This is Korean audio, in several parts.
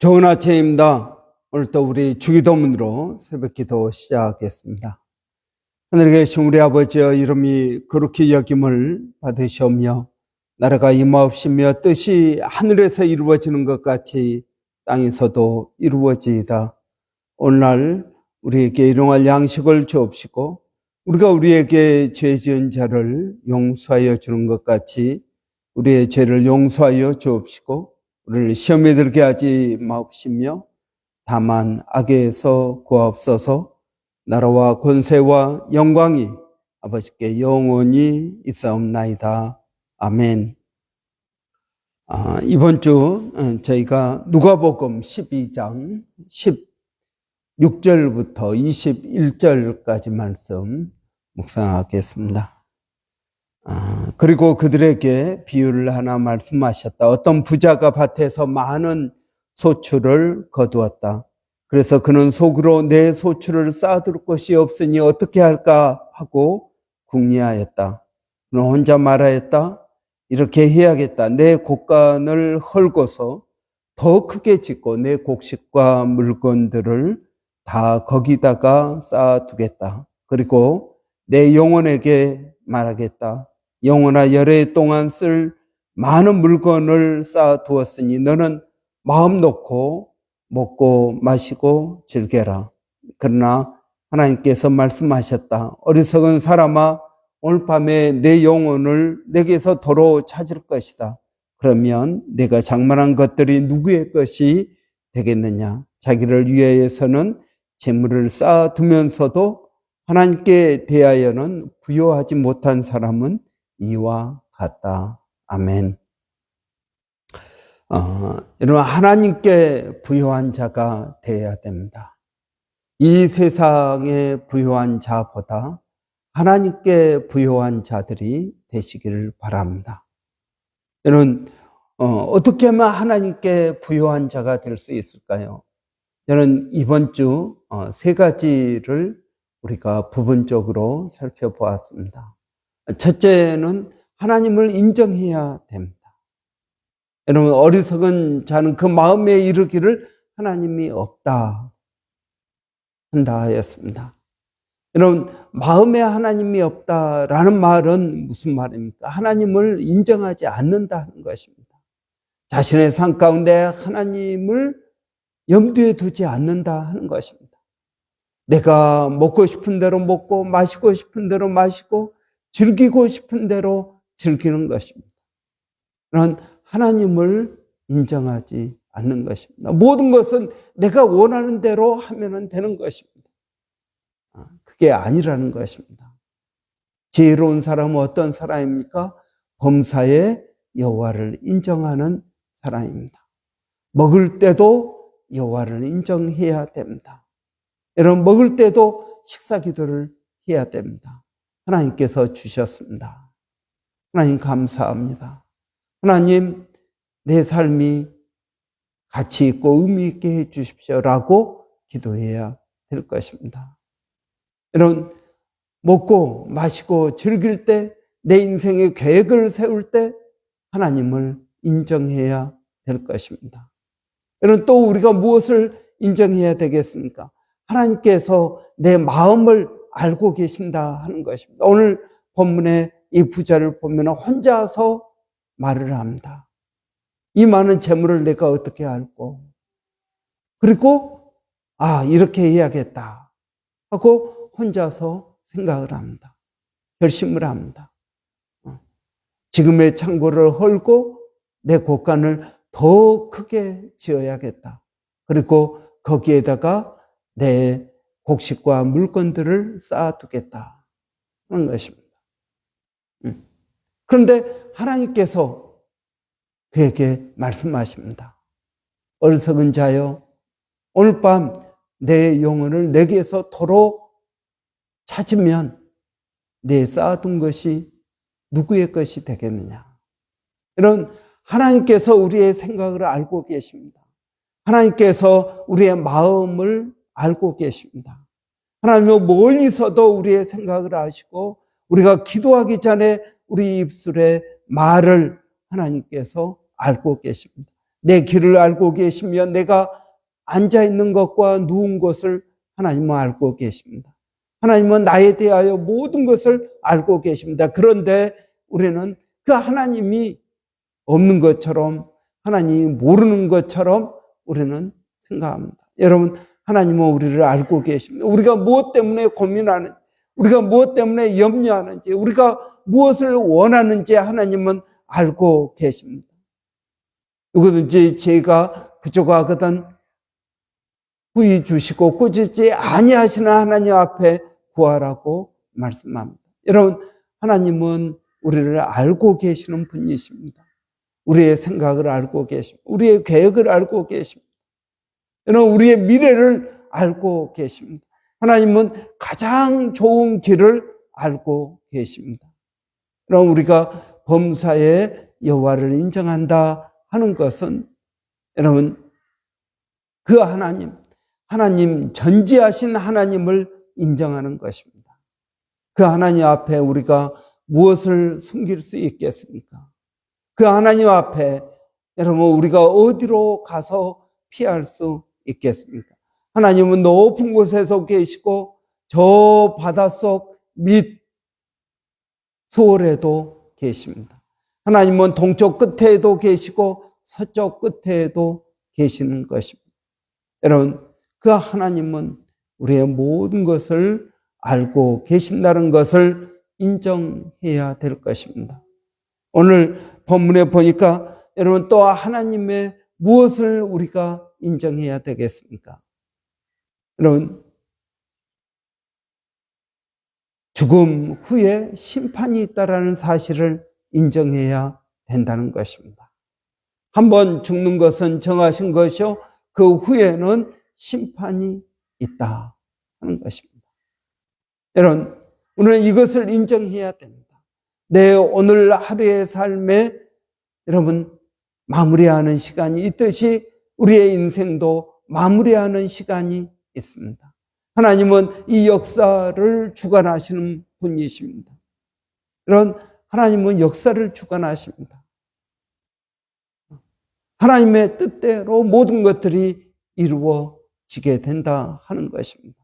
좋은 아침입니다. 오늘도 우리 주기도문으로 새벽기도 시작하겠습니다. 하늘에 계신 우리 아버지여, 이름이 거룩히 여김을 받으시오며 나라가 임하옵시며 뜻이 하늘에서 이루어지는 것 같이 땅에서도 이루어지이다. 오늘날 우리에게 일용할 양식을 주옵시고 우리가 우리에게 죄 지은 자를 용서하여 주는 것 같이 우리의 죄를 용서하여 주옵시고 우리를 시험에 들게 하지 마옵시며 다만 악에서 구하옵소서. 나라와 권세와 영광이 아버지께 영원히 있사옵나이다. 아멘. 이번 주 저희가 누가복음 12장 16절부터 21절까지 말씀 묵상하겠습니다. 그리고 그들에게 비유를 하나 말씀하셨다. 어떤 부자가 밭에서 많은 소출을 거두었다. 그래서 그는 속으로 내 소출을 쌓아둘 것이 없으니 어떻게 할까 하고 궁리하였다. 그는 혼자 말하였다. 이렇게 해야겠다. 내 곡간을 헐고서 더 크게 짓고 내 곡식과 물건들을 다 거기다가 쌓아두겠다. 그리고 내 영혼에게 말하겠다. 영혼아, 열해 동안 쓸 많은 물건을 쌓아두었으니 너는 마음 놓고 먹고 마시고 즐겨라. 그러나 하나님께서 말씀하셨다. 어리석은 사람아, 오늘 밤에 내 영혼을 내게서 도로 찾을 것이다. 그러면 내가 장만한 것들이 누구의 것이 되겠느냐? 자기를 위하여서는 재물을 쌓아두면서도 하나님께 대하여는 부요하지 못한 사람은 이와 같다. 아멘. 여러분, 하나님께 부요한 자가 되어야 됩니다. 이 세상에 부요한 자보다 하나님께 부요한 자들이 되시기를 바랍니다. 여러분, 어떻게 하면 하나님께 부요한 자가 될 수 있을까요? 저는 이번 주 세 가지를 우리가 부분적으로 살펴보았습니다. 첫째는 하나님을 인정해야 됩니다. 여러분, 어리석은 자는 그 마음에 이르기를 하나님이 없다 한다 하였습니다. 여러분, 마음에 하나님이 없다라는 말은 무슨 말입니까? 하나님을 인정하지 않는다는 것입니다. 자신의 삶 가운데 하나님을 염두에 두지 않는다 하는 것입니다. 내가 먹고 싶은 대로 먹고 마시고 싶은 대로 마시고 즐기고 싶은 대로 즐기는 것입니다. 그런 하나님을 인정하지 않는 것입니다. 모든 것은 내가 원하는 대로 하면 되는 것입니다. 그게 아니라는 것입니다. 지혜로운 사람은 어떤 사람입니까? 범사의 여호와를 인정하는 사람입니다. 먹을 때도 여호와를 인정해야 됩니다. 여러분, 먹을 때도 식사 기도를 해야 됩니다. 하나님께서 주셨습니다. 하나님 감사합니다. 하나님, 내 삶이 가치 있고 의미 있게 해 주십시오라고 기도해야 될 것입니다. 여러분, 먹고 마시고 즐길 때, 내 인생의 계획을 세울 때 하나님을 인정해야 될 것입니다. 여러분, 또 우리가 무엇을 인정해야 되겠습니까? 하나님께서 내 마음을 알고 계신다 하는 것입니다. 오늘 본문의 이 부자를 보면 혼자서 말을 합니다. 이 많은 재물을 내가 어떻게 알고, 그리고 이렇게 해야겠다 하고 혼자서 생각을 합니다. 결심을 합니다. 지금의 창고를 헐고 내 곡간을 더 크게 지어야겠다. 그리고 거기에다가 내 곡식과 물건들을 쌓아두겠다 하는 것입니다. 그런데 하나님께서 그에게 말씀하십니다. 어리석은 자여, 오늘 밤 내 영혼을 내게서 도로 찾으면 내 쌓아둔 것이 누구의 것이 되겠느냐. 이런 하나님께서 우리의 생각을 알고 계십니다. 하나님께서 우리의 마음을 알고 계십니다. 하나님은 멀리서도 우리의 생각을 아시고 우리가 기도하기 전에 우리 입술의 말을 하나님께서 알고 계십니다. 내 길을 알고 계시며 내가 앉아 있는 것과 누운 것을 하나님은 알고 계십니다. 하나님은 나에 대하여 모든 것을 알고 계십니다. 그런데 우리는 그 하나님이 없는 것처럼, 하나님이 모르는 것처럼 우리는 생각합니다. 여러분, 하나님은 우리를 알고 계십니다. 우리가 무엇 때문에 고민하는지, 우리가 무엇 때문에 염려하는지, 우리가 무엇을 원하는지 하나님은 알고 계십니다. 누구든지 죄가 부족하거든 구히 주시고 꾸짖지 아니하시는 하나님 앞에 구하라고 말씀합니다. 여러분, 하나님은 우리를 알고 계시는 분이십니다. 우리의 생각을 알고 계십니다. 우리의 계획을 알고 계십니다. 여러분, 우리의 미래를 알고 계십니다. 하나님은 가장 좋은 길을 알고 계십니다. 그럼 우리가 범사의 여호와를 인정한다 하는 것은 여러분, 그 하나님 전지하신 하나님을 인정하는 것입니다. 그 하나님 앞에 우리가 무엇을 숨길 수 있겠습니까? 그 하나님 앞에 여러분, 우리가 어디로 가서 피할 수 있겠습니까? 하나님은 높은 곳에서 계시고 저 바닷속 밑 수월에도 계십니다. 하나님은 동쪽 끝에도 계시고 서쪽 끝에도 계시는 것입니다. 여러분, 그 하나님은 우리의 모든 것을 알고 계신다는 것을 인정해야 될 것입니다. 오늘 본문에 보니까 여러분, 또 하나님의 무엇을 우리가 인정해야 되겠습니까? 여러분, 죽음 후에 심판이 있다라는 사실을 인정해야 된다는 것입니다. 한번 죽는 것은 정하신 것이요, 그 후에는 심판이 있다 하는 것입니다. 여러분, 우리는 이것을 인정해야 됩니다. 내 오늘 하루의 삶에 여러분 마무리하는 시간이 있듯이 우리의 인생도 마무리하는 시간이 있습니다. 하나님은 이 역사를 주관하시는 분이십니다. 여러분, 하나님은 역사를 주관하십니다. 하나님의 뜻대로 모든 것들이 이루어지게 된다 하는 것입니다.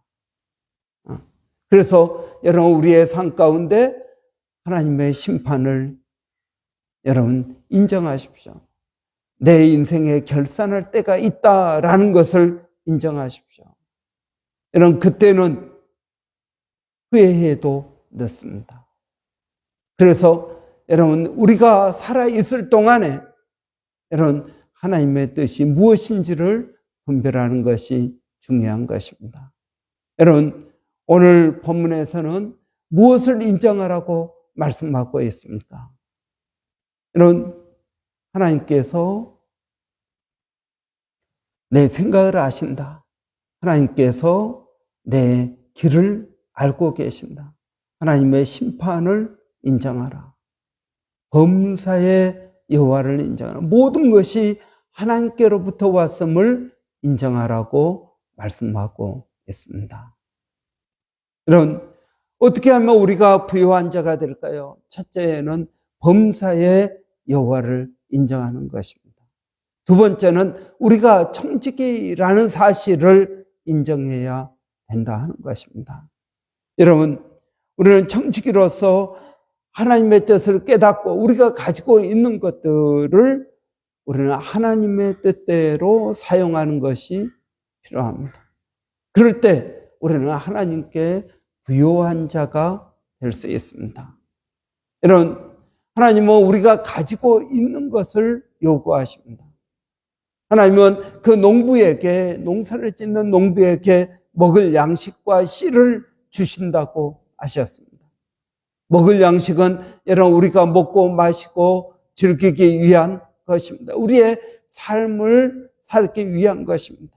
그래서 여러분, 우리의 삶 가운데 하나님의 심판을 여러분 인정하십시오. 내 인생에 결산할 때가 있다라는 것을 인정하십시오. 여러분, 그때는 후회해도 늦습니다. 그래서 여러분, 우리가 살아있을 동안에 여러분, 하나님의 뜻이 무엇인지를 분별하는 것이 중요한 것입니다. 여러분, 오늘 본문에서는 무엇을 인정하라고 말씀하고 있습니까? 여러분, 하나님께서 내 생각을 아신다. 하나님께서 내 길을 알고 계신다. 하나님의 심판을 인정하라. 범사의 여호와를 인정하라. 모든 것이 하나님께로부터 왔음을 인정하라고 말씀하고 있습니다. 여러분, 어떻게 하면 우리가 부요한 자가 될까요? 첫째는 범사의 여호와를 인정하는 것입니다. 두 번째는 우리가 청지기라는 사실을 인정해야 된다 하는 것입니다. 여러분, 우리는 청지기로서 하나님의 뜻을 깨닫고 우리가 가지고 있는 것들을 우리는 하나님의 뜻대로 사용하는 것이 필요합니다. 그럴 때 우리는 하나님께 부요한 자가 될 수 있습니다. 여러분, 하나님은 우리가 가지고 있는 것을 요구하십니다. 하나님은 그 농부에게, 농사를 짓는 농부에게 먹을 양식과 씨를 주신다고 하셨습니다. 먹을 양식은 여러분, 우리가 먹고 마시고 즐기기 위한 것입니다. 우리의 삶을 살기 위한 것입니다.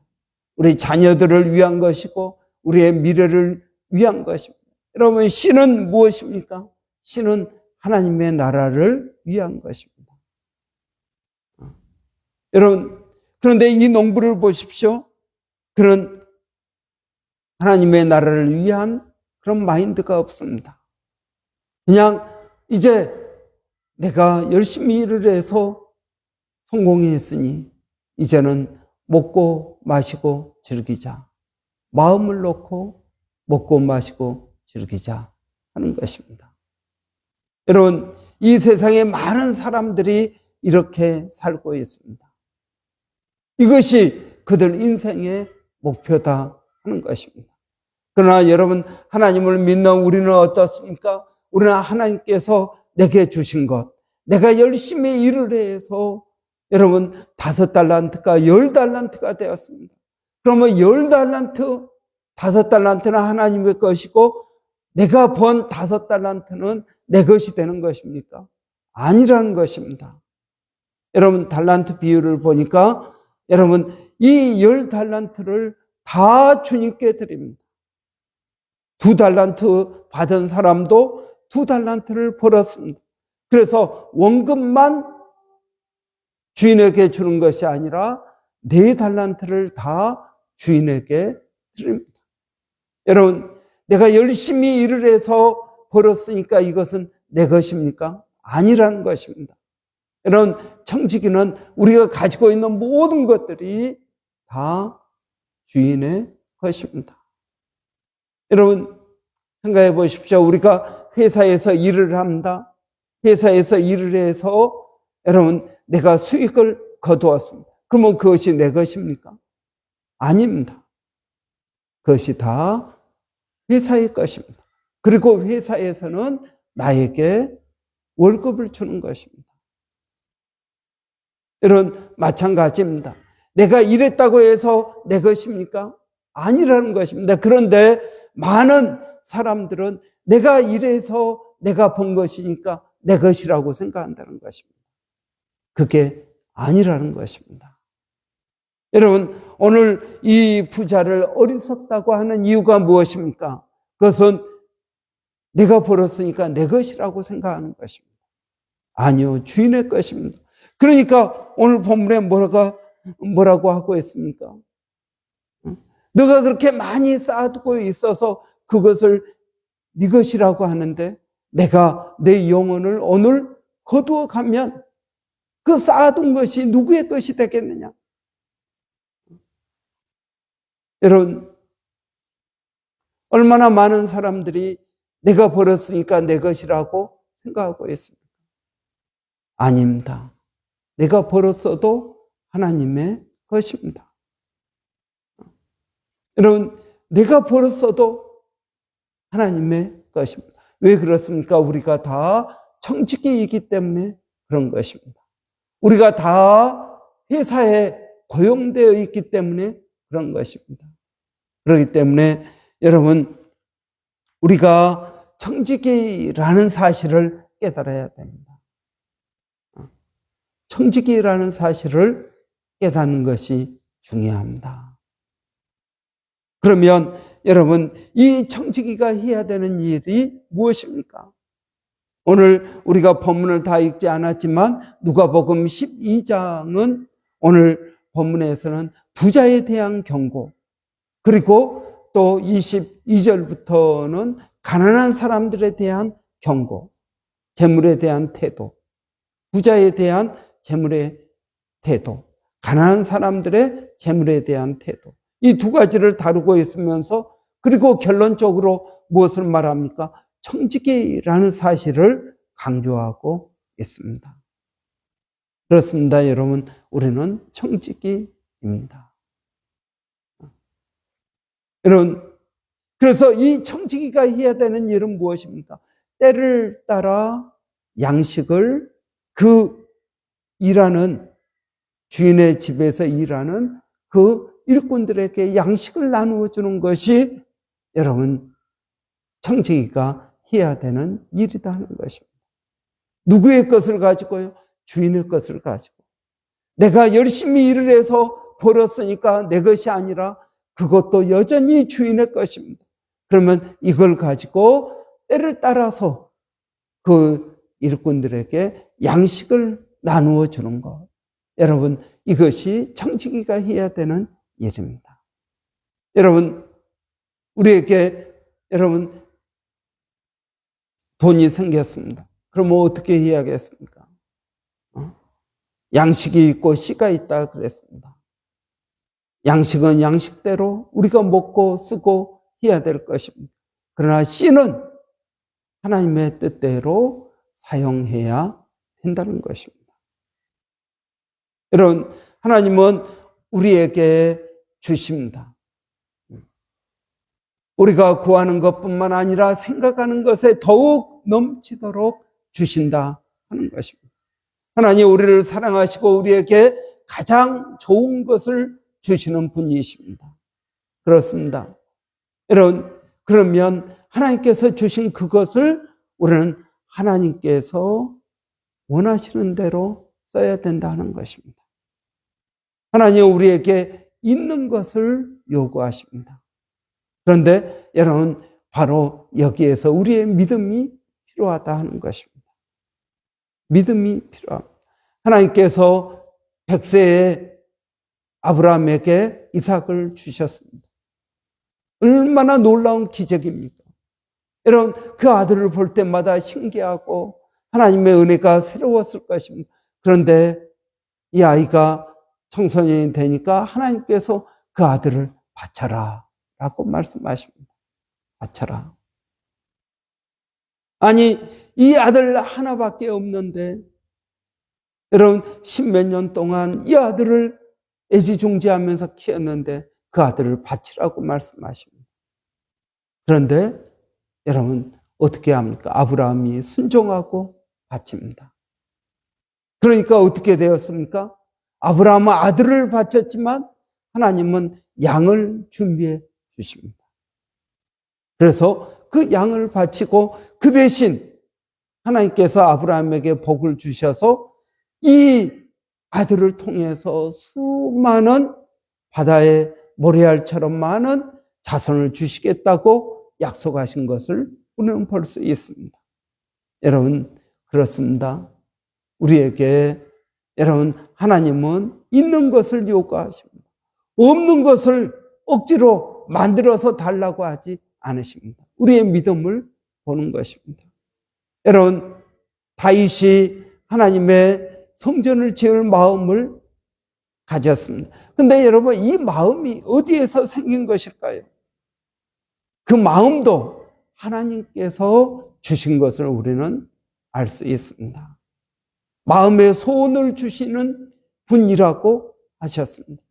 우리 자녀들을 위한 것이고 우리의 미래를 위한 것입니다. 여러분, 씨는 무엇입니까? 씨는 하나님의 나라를 위한 것입니다. 여러분, 그런데 이 농부를 보십시오. 그런 하나님의 나라를 위한 그런 마인드가 없습니다. 그냥 이제 내가 열심히 일을 해서 성공했으니 이제는 먹고 마시고 즐기자. 마음을 놓고 먹고 마시고 즐기자 하는 것입니다. 여러분, 이 세상에 많은 사람들이 이렇게 살고 있습니다. 이것이 그들 인생의 목표다 하는 것입니다. 그러나 여러분, 하나님을 믿는 우리는 어떻습니까? 우리는 하나님께서 내게 주신 것, 내가 열심히 일을 해서 여러분 5달란트가 10달란트가 되었습니다. 그러면 10달란트, 5달란트는 하나님의 것이고 내가 번 5달란트는 내 것이 되는 것입니까? 아니라는 것입니다. 여러분, 달란트 비율을 보니까 여러분 이 10달란트를 다 주님께 드립니다. 2달란트 받은 사람도 2달란트를 벌었습니다. 그래서 원금만 주인에게 주는 것이 아니라 4달란트를 다 주인에게 드립니다. 여러분, 내가 열심히 일을 해서 벌었으니까 이것은 내 것입니까? 아니라는 것입니다. 여러분, 청지기는 우리가 가지고 있는 모든 것들이 다 주인의 것입니다. 여러분, 생각해 보십시오. 우리가 회사에서 일을 합니다. 회사에서 일을 해서 여러분, 내가 수익을 거두었습니다. 그러면 그것이 내 것입니까? 아닙니다. 그것이 다 회사의 것입니다. 그리고 회사에서는 나에게 월급을 주는 것입니다. 여러분, 마찬가지입니다. 내가 일했다고 해서 내 것입니까? 아니라는 것입니다. 그런데 많은 사람들은 내가 일해서 내가 번 것이니까 내 것이라고 생각한다는 것입니다. 그게 아니라는 것입니다. 여러분, 오늘 이 부자를 어리석다고 하는 이유가 무엇입니까? 그것은 내가 벌었으니까 내 것이라고 생각하는 것입니다. 아니요, 주인의 것입니다. 그러니까 오늘 본문에 뭐라고 하고 있습니까? 너가 그렇게 많이 쌓아두고 있어서 그것을 네 것이라고 하는데 내가 내 영혼을 오늘 거두어 가면 그 쌓아둔 것이 누구의 것이 되겠느냐? 여러분, 얼마나 많은 사람들이 내가 벌었으니까 내 것이라고 생각하고 있습니다. 아닙니다. 내가 벌었어도 하나님의 것입니다. 여러분, 내가 벌었어도 하나님의 것입니다. 왜 그렇습니까? 우리가 다 청지기이기 때문에 그런 것입니다. 우리가 다 회사에 고용되어 있기 때문에 그런 것입니다. 그렇기 때문에 여러분, 우리가 청지기라는 사실을 깨달아야 됩니다. 청지기라는 사실을 깨닫는 것이 중요합니다. 그러면 여러분, 이 청지기가 해야 되는 일이 무엇입니까? 오늘 우리가 본문을 다 읽지 않았지만 누가복음 12장은 오늘 본문에서는 부자에 대한 경고, 그리고 또 22절부터는 가난한 사람들에 대한 경고, 재물에 대한 태도, 부자에 대한 재물의 태도, 가난한 사람들의 재물에 대한 태도, 이 두 가지를 다루고 있으면서 그리고 결론적으로 무엇을 말합니까? 청지기라는 사실을 강조하고 있습니다. 그렇습니다, 여러분. 우리는 청지기입니다. 여러분, 그래서 이 청지기가 해야 되는 일은 무엇입니까? 때를 따라 양식을 그 일하는 주인의 집에서 일하는 그 일꾼들에게 양식을 나누어 주는 것이 여러분 청지기가 해야 되는 일이다 하는 것입니다. 누구의 것을 가지고요? 주인의 것을 가지고. 내가 열심히 일을 해서 벌었으니까 내 것이 아니라 그것도 여전히 주인의 것입니다. 그러면 이걸 가지고 때를 따라서 그 일꾼들에게 양식을 나누어 주는 것. 여러분, 이것이 청지기가 해야 되는 일입니다. 여러분, 우리에게 여러분 돈이 생겼습니다. 그러면 어떻게 해야겠습니까? 양식이 있고 씨가 있다 그랬습니다. 양식은 양식대로 우리가 먹고 쓰고 해야 될 것입니다. 그러나 씨는 하나님의 뜻대로 사용해야 된다는 것입니다. 여러분, 하나님은 우리에게 주십니다. 우리가 구하는 것뿐만 아니라 생각하는 것에 더욱 넘치도록 주신다 하는 것입니다. 하나님 우리를 사랑하시고 우리에게 가장 좋은 것을 주시는 분이십니다. 그렇습니다. 여러분, 그러면 하나님께서 주신 그것을 우리는 하나님께서 원하시는 대로 써야 된다는 것입니다. 하나님 우리에게 있는 것을 요구하십니다. 그런데 여러분, 바로 여기에서 우리의 믿음이 필요하다 하는 것입니다. 믿음이 필요합니다. 하나님께서 100세의 아브라함에게 이삭을 주셨습니다. 얼마나 놀라운 기적입니까? 여러분, 그 아들을 볼 때마다 신기하고 하나님의 은혜가 새로웠을 것입니다. 그런데 이 아이가 청소년이 되니까 하나님께서 그 아들을 바쳐라 라고 말씀하십니다. 바쳐라. 아니, 이 아들 하나밖에 없는데 여러분, 10몇 년 동안 이 아들을 애지중지하면서 키웠는데 그 아들을 바치라고 말씀하십니다. 그런데 여러분, 어떻게 합니까? 아브라함이 순종하고 바칩니다. 그러니까 어떻게 되었습니까? 아브라함은 아들을 바쳤지만 하나님은 양을 준비해 주십니다. 그래서 그 양을 바치고 그 대신 하나님께서 아브라함에게 복을 주셔서 이 아들을 통해서 수많은 바다의 모래알처럼 많은 자손을 주시겠다고 약속하신 것을 우리는 볼 수 있습니다. 여러분, 그렇습니다. 우리에게 여러분, 하나님은 있는 것을 요구하십니다. 없는 것을 억지로 만들어서 달라고 하지 않으십니다. 우리의 믿음을 보는 것입니다. 여러분, 다윗이 하나님의 성전을 지을 마음을 가졌습니다. 근데 여러분, 이 마음이 어디에서 생긴 것일까요? 그 마음도 하나님께서 주신 것을 우리는 알 수 있습니다. 마음의 소원을 주시는 분이라고 하셨습니다.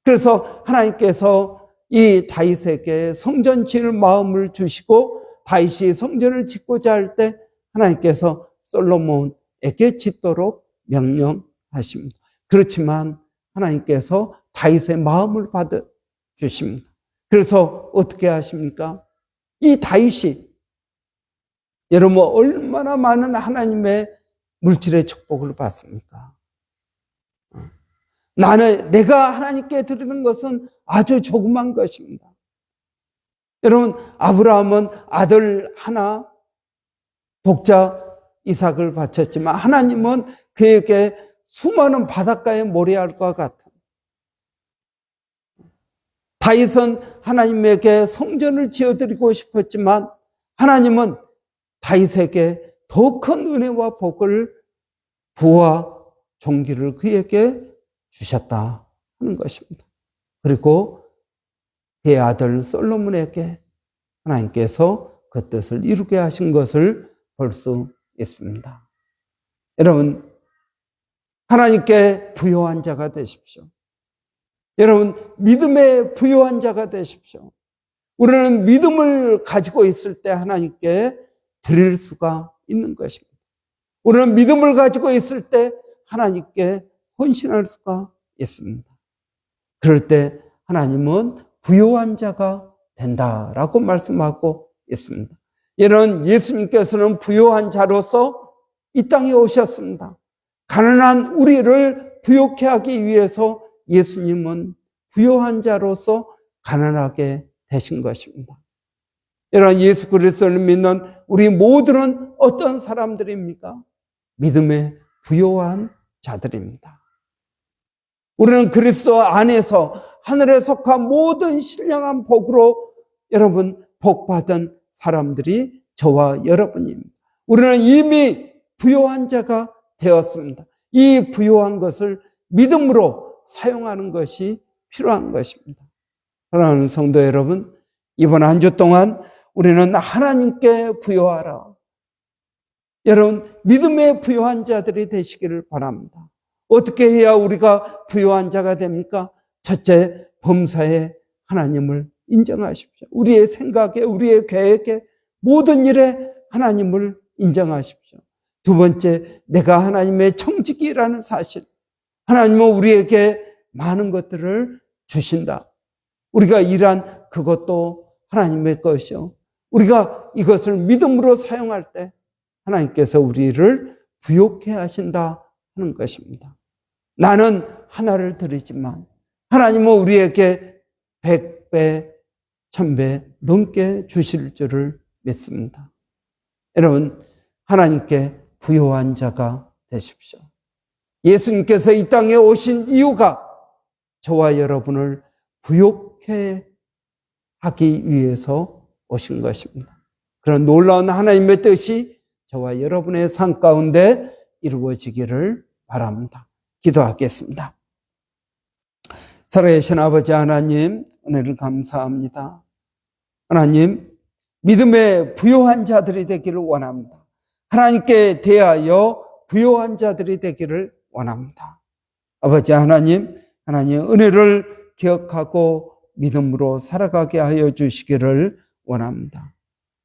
그래서 하나님께서 이 다윗에게 성전 지을 마음을 주시고 다윗이 성전을 짓고자 할 때 하나님께서 솔로몬에게 짓도록 명령하십니다. 그렇지만 하나님께서 다윗의 마음을 받아 주십니다. 그래서 어떻게 하십니까? 이 다윗이 여러분 얼마나 많은 하나님의 물질의 축복을 받습니까? 내가 하나님께 드리는 것은 아주 조그만 것입니다. 여러분, 아브라함은 아들 하나 독자 이삭을 바쳤지만 하나님은 그에게 수많은 바닷가의 모래알과 같은, 다윗은 하나님에게 성전을 지어드리고 싶었지만 하나님은 다윗에게 더 큰 은혜와 복을, 부와 존귀를 그에게 주셨다 하는 것입니다. 그리고 그의 아들 솔로몬에게 하나님께서 그 뜻을 이루게 하신 것을 볼 수 있습니다. 여러분, 하나님께 부요한 자가 되십시오. 여러분, 믿음의 부요한 자가 되십시오. 우리는 믿음을 가지고 있을 때 하나님께 드릴 수가 있는 것입니다. 우리는 믿음을 가지고 있을 때 하나님께 헌신할 수가 있습니다. 그럴 때 하나님은 부요한 자가 된다라고 말씀하고 있습니다. 이런 예수님께서는 부요한 자로서 이 땅에 오셨습니다. 가난한 우리를 부요케 하기 위해서 예수님은 부요한 자로서 가난하게 되신 것입니다. 여러분, 예수 그리스도를 믿는 우리 모두는 어떤 사람들입니까? 믿음의 부요한 자들입니다. 우리는 그리스도 안에서 하늘에 속한 모든 신령한 복으로 여러분 복받은 사람들이 저와 여러분입니다. 우리는 이미 부요한 자가 되었습니다. 이 부요한 것을 믿음으로 사용하는 것이 필요한 것입니다. 사랑하는 성도 여러분, 이번 한 주 동안 우리는 하나님께 부요하라. 여러분, 믿음에 부요한 자들이 되시기를 바랍니다. 어떻게 해야 우리가 부요한 자가 됩니까? 첫째, 범사에 하나님을 인정하십시오. 우리의 생각에, 우리의 계획에, 모든 일에 하나님을 인정하십시오. 두 번째, 내가 하나님의 청지기라는 사실. 하나님은 우리에게 많은 것들을 주신다. 우리가 일한 그것도 하나님의 것이요. 우리가 이것을 믿음으로 사용할 때 하나님께서 우리를 부욕해 하신다 하는 것입니다. 나는 하나를 드리지만 하나님은 우리에게 100배, 1000배 넘게 주실 줄을 믿습니다. 여러분, 하나님께 부요한 자가 되십시오. 예수님께서 이 땅에 오신 이유가 저와 여러분을 부욕해 하기 위해서 오신 것입니다. 그런 놀라운 하나님의 뜻이 저와 여러분의 삶 가운데 이루어지기를 바랍니다. 기도하겠습니다. 살아계신 아버지 하나님, 은혜를 감사합니다. 하나님, 믿음에 부요한 자들이 되기를 원합니다. 하나님께 대하여 부요한 자들이 되기를 원합니다. 아버지 하나님, 하나님 은혜를 기억하고 믿음으로 살아가게 하여 주시기를 원합니다.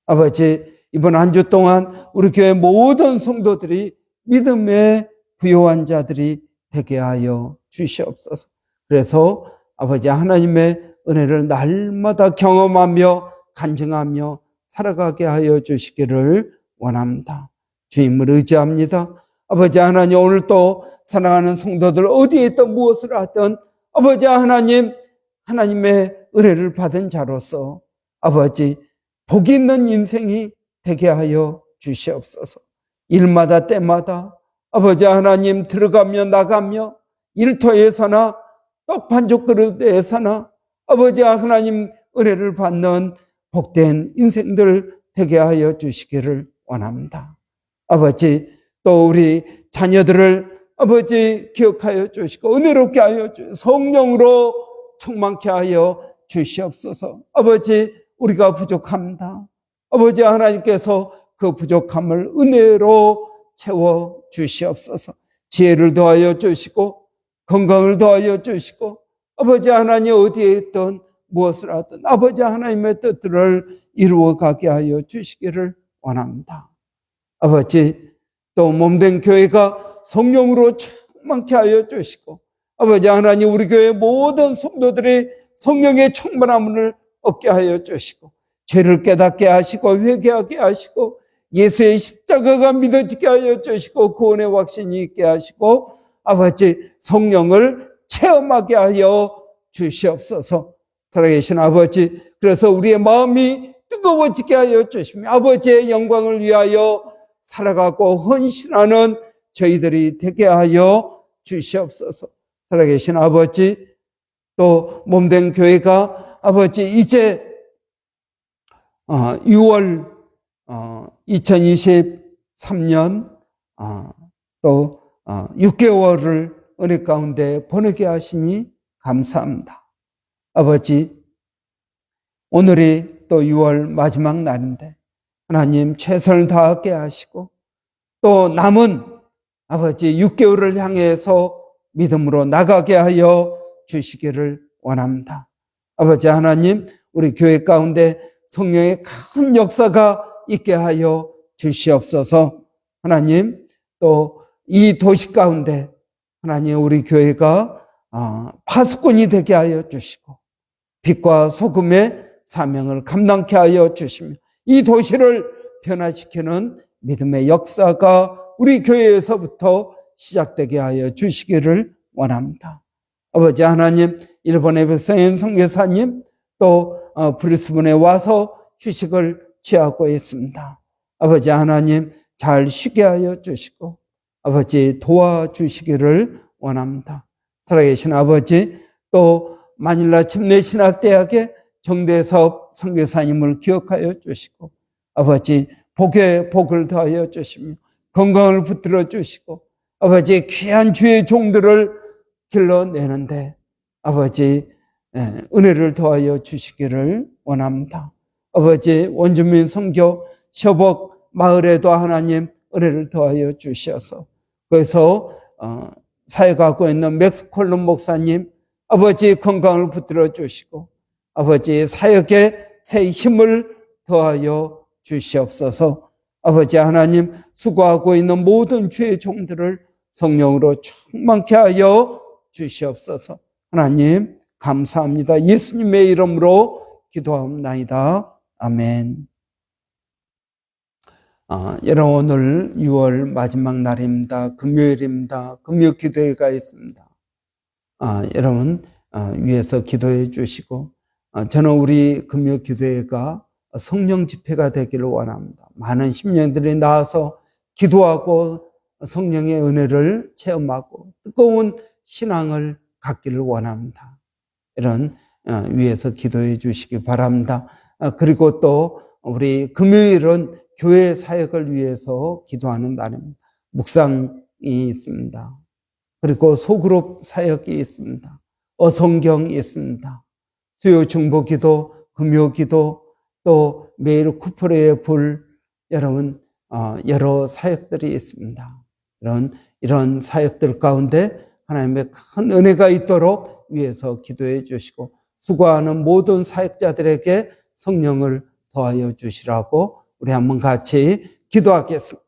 아버지, 이번 한 주 동안 우리 교회 모든 성도들이 믿음에 부요한 자들이 되게 하여 주시옵소서. 그래서 아버지 하나님의 은혜를 날마다 경험하며 간증하며 살아가게 하여 주시기를 원합니다. 주님을 의지합니다. 아버지 하나님, 오늘 또 사랑하는 성도들 어디에 있든 무엇을 하든 아버지 하나님, 하나님의 은혜를 받은 자로서 아버지 복 있는 인생이 되게 하여 주시옵소서. 일마다 때마다 아버지 하나님 들어가며 나가며 일터에서나 떡 한 쪽 그릇에서나 아버지 하나님 은혜를 받는 복된 인생들 되게 하여 주시기를 원합니다. 아버지, 또 우리 자녀들을 아버지 기억하여 주시고 은혜롭게 하여 주시고 성령으로 충만케 하여 주시옵소서. 아버지, 우리가 부족합니다. 아버지 하나님께서 그 부족함을 은혜로 채워 주시옵소서. 지혜를 더하여 주시고 건강을 더하여 주시고 아버지 하나님 어디에 있든 무엇을 하든 아버지 하나님의 뜻들을 이루어 가게 하여 주시기를 원합니다. 아버지, 또 몸된 교회가 성령으로 충만케 하여 주시고 아버지 하나님 우리 교회 모든 성도들이 성령의 충만함을 얻게 하여 주시고 죄를 깨닫게 하시고 회개하게 하시고 예수의 십자가가 믿어지게 하여 주시고 구원의 확신이 있게 하시고 아버지 성령을 체험하게 하여 주시옵소서. 살아계신 아버지, 그래서 우리의 마음이 뜨거워지게 하여 주시며 아버지의 영광을 위하여 살아가고 헌신하는 저희들이 되게 하여 주시옵소서. 살아계신 아버지, 또 몸된 교회가 아버지 이제 6월 2023년 또 6개월을 은혜 가운데 보내게 하시니 감사합니다. 아버지, 오늘이 또 6월 마지막 날인데 하나님 최선을 다하게 하시고 또 남은 아버지 6개월을 향해서 믿음으로 나가게 하여 주시기를 원합니다. 아버지 하나님, 우리 교회 가운데 성령의 큰 역사가 있게 하여 주시옵소서. 하나님, 또 이 도시 가운데 하나님 우리 교회가 파수꾼이 되게 하여 주시고 빛과 소금의 사명을 감당케 하여 주시며 이 도시를 변화시키는 믿음의 역사가 우리 교회에서부터 시작되게 하여 주시기를 원합니다. 아버지 하나님, 일본의 백성인 선교사님 또 브리스번에 와서 휴식을 취하고 있습니다. 아버지 하나님, 잘 쉬게 하여 주시고 아버지 도와주시기를 원합니다. 살아계신 아버지, 또 마닐라 침례신학대학의 정대섭 선교사님을 기억하여 주시고 아버지 복에 복을 더하여 주시며 건강을 붙들어 주시고 아버지 귀한 주의 종들을 길러내는데 아버지 은혜를 더하여 주시기를 원합니다. 아버지 원주민 선교 셔벅 마을에도 하나님 은혜를 더하여 주셔서 그래서 사역하고 있는 맥스콜론 목사님 아버지 건강을 붙들어 주시고 아버지 사역에 새 힘을 더하여 주시옵소서. 아버지 하나님 수고하고 있는 모든 주의 종들을 성령으로 충만케 하여 주시옵소서. 하나님 감사합니다. 예수님의 이름으로 기도하옵나이다. 아멘. 여러분 오늘 6월 마지막 날입니다. 금요일입니다. 금요 기도회가 있습니다. 여러분 위에서 기도해 주시고 저는 우리 금요 기도회가 성령 집회가 되기를 원합니다. 많은 심령들이 나와서 기도하고 성령의 은혜를 체험하고 뜨거운 신앙을 갖기를 원합니다. 이런 위에서 기도해 주시기 바랍니다. 그리고 또 우리 금요일은 교회 사역을 위해서 기도하는 날입니다. 묵상이 있습니다. 그리고 소그룹 사역이 있습니다. 어성경이 있습니다. 수요 중보 기도, 금요 기도, 또 매일 쿠프레의 불, 여러분 여러 사역들이 있습니다. 이런 사역들 가운데 하나님의 큰 은혜가 있도록 위해서 기도해 주시고 수고하는 모든 사역자들에게 성령을 더하여 주시라고 우리 한번 같이 기도하겠습니다.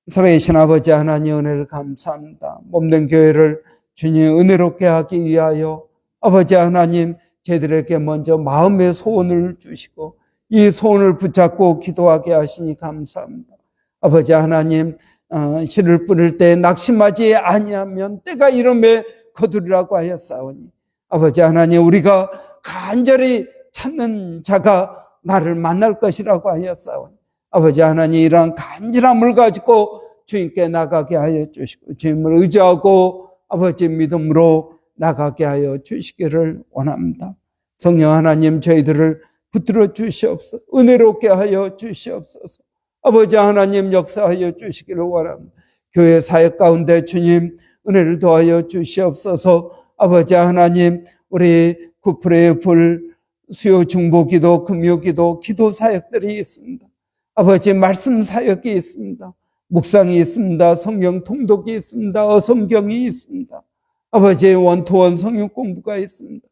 살아계신 아버지 하나님 은혜를 감사합니다. 몸된 교회를 주님 은혜롭게 하기 위하여 아버지 하나님 저희들에게 먼저 마음의 소원을 주시고 이 소원을 붙잡고 기도하게 하시니 감사합니다. 아버지 하나님 씨를 뿌릴 때 낙심하지 아니하면 때가 이름에 거두리라고 하였사오니 아버지 하나님 우리가 간절히 찾는 자가 나를 만날 것이라고 하였사오니 아버지 하나님 이러한 간절함을 가지고 주님께 나가게 하여 주시고 주님을 의지하고 아버지 믿음으로 나가게 하여 주시기를 원합니다. 성령 하나님 저희들을 붙들어 주시옵소서. 은혜롭게 하여 주시옵소서. 아버지 하나님 역사하여 주시기를 원합니다. 교회 사역 가운데 주님 은혜를 더하여 주시옵소서. 아버지 하나님 우리 구프레의 불 수요 중보기도 금요기도 기도 사역들이 있습니다. 아버지 말씀 사역이 있습니다. 묵상이 있습니다. 성경 통독이 있습니다. 어성경이 있습니다. 아버지 원투원 성경 공부가 있습니다.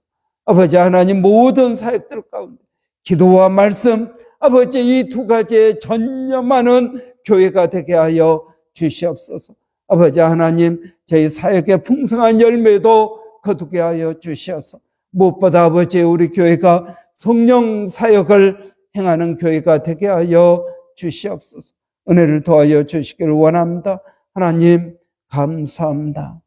아버지 하나님 모든 사역들 가운데 기도와 말씀 아버지 이 두 가지에 전념하는 교회가 되게 하여 주시옵소서. 아버지 하나님 저희 사역의 풍성한 열매도 거두게 하여 주시옵소서. 무엇보다 아버지 우리 교회가 성령 사역을 행하는 교회가 되게 하여 주시옵소서. 은혜를 더하여 주시기를 원합니다. 하나님 감사합니다.